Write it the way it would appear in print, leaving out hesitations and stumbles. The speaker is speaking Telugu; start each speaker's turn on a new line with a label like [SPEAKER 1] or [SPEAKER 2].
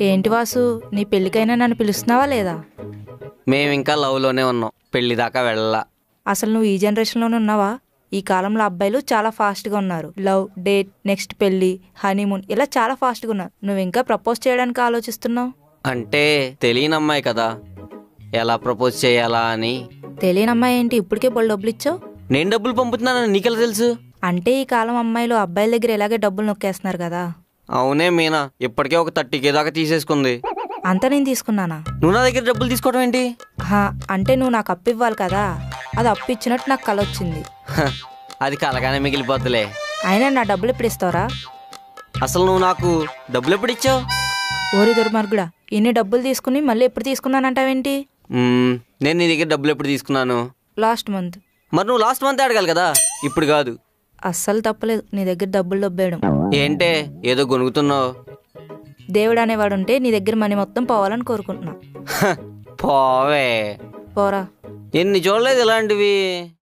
[SPEAKER 1] ఏంటి వాసు, నీ పెళ్ళికైనా నన్ను పిలుస్తున్నావా లేదా?
[SPEAKER 2] మేమింకా లవ్లోనే ఉన్నాం, పెళ్లి దాకా వెళ్ళలా.
[SPEAKER 1] అసలు నువ్వు ఈ జనరేషన్లోనే ఉన్నావా? ఈ కాలంలో అబ్బాయిలు చాలా ఫాస్ట్గా ఉన్నారు. లవ్, డేట్, నెక్స్ట్ పెళ్ళి, హనీమూన్ ఇలా చాలా ఫాస్ట్గా ఉన్నారు. నువ్వు ఇంకా ప్రపోజ్ చేయడానికి ఆలోచిస్తున్నావు?
[SPEAKER 2] అంటే తెలియని అమ్మాయి కదా, ఎలా ప్రపోజ్ చేయాలా అని.
[SPEAKER 1] తెలియని అమ్మాయి ఏంటి ఇప్పటికే బోల్ డబ్బులు ఇచ్చావు?
[SPEAKER 2] నేను డబ్బులు పంపుతున్నానని నీకెలా తెలుసు?
[SPEAKER 1] అంటే ఈ కాలం అమ్మాయిలు అబ్బాయిల దగ్గర ఇలాగే డబ్బులు నొక్కేస్తున్నారు కదా.
[SPEAKER 2] అవునే మీనా, ఇప్పటికే ఒక 30K దాకా తీసేసుకుంది.
[SPEAKER 1] అంతా నేను తీసుకున్నానా?
[SPEAKER 2] నువ్వు నా దగ్గర డబ్బులు తీసుకోవడం ఏంటి?
[SPEAKER 1] అంటే నువ్వు నాకు అప్పు ఇవ్వాలి కదా, అది అప్పు ఇచ్చినట్టు నాకు కల వచ్చింది.
[SPEAKER 2] అది కలగానే మిగిలిపోద్దులే.
[SPEAKER 1] అయినా నా డబ్బులు ఎప్పుడు ఇస్తావరా?
[SPEAKER 2] అసలు నువ్వు నాకు డబ్బులు ఎప్పుడు ఇచ్చావు?
[SPEAKER 1] ఓరి దుర్మార్గుడా, ఇన్ని డబ్బులు తీసుకుని మళ్ళీ ఎప్పుడు తీసుకున్నానంటావేంటి?
[SPEAKER 2] నేను నీ దగ్గర డబ్బులు ఎప్పుడు తీసుకున్నాను?
[SPEAKER 1] Last month.
[SPEAKER 2] మరి నువ్వు లాస్ట్ మంత్ అడగాలి కదా, ఇప్పుడు కాదు.
[SPEAKER 1] అస్సలు తప్పలేదు నీ దగ్గర డబ్బులు దొబ్బేయడం.
[SPEAKER 2] ఏంటే ఏదో గొనుగుతున్నావు?
[SPEAKER 1] దేవుడు అనేవాడు ఉంటే నీ దగ్గర మనీ మొత్తం పోవాలని కోరుకుంటున్నా.
[SPEAKER 2] పోవే.
[SPEAKER 1] పోరా.
[SPEAKER 2] ఎన్ని చూడలేదు ఇలాంటివి.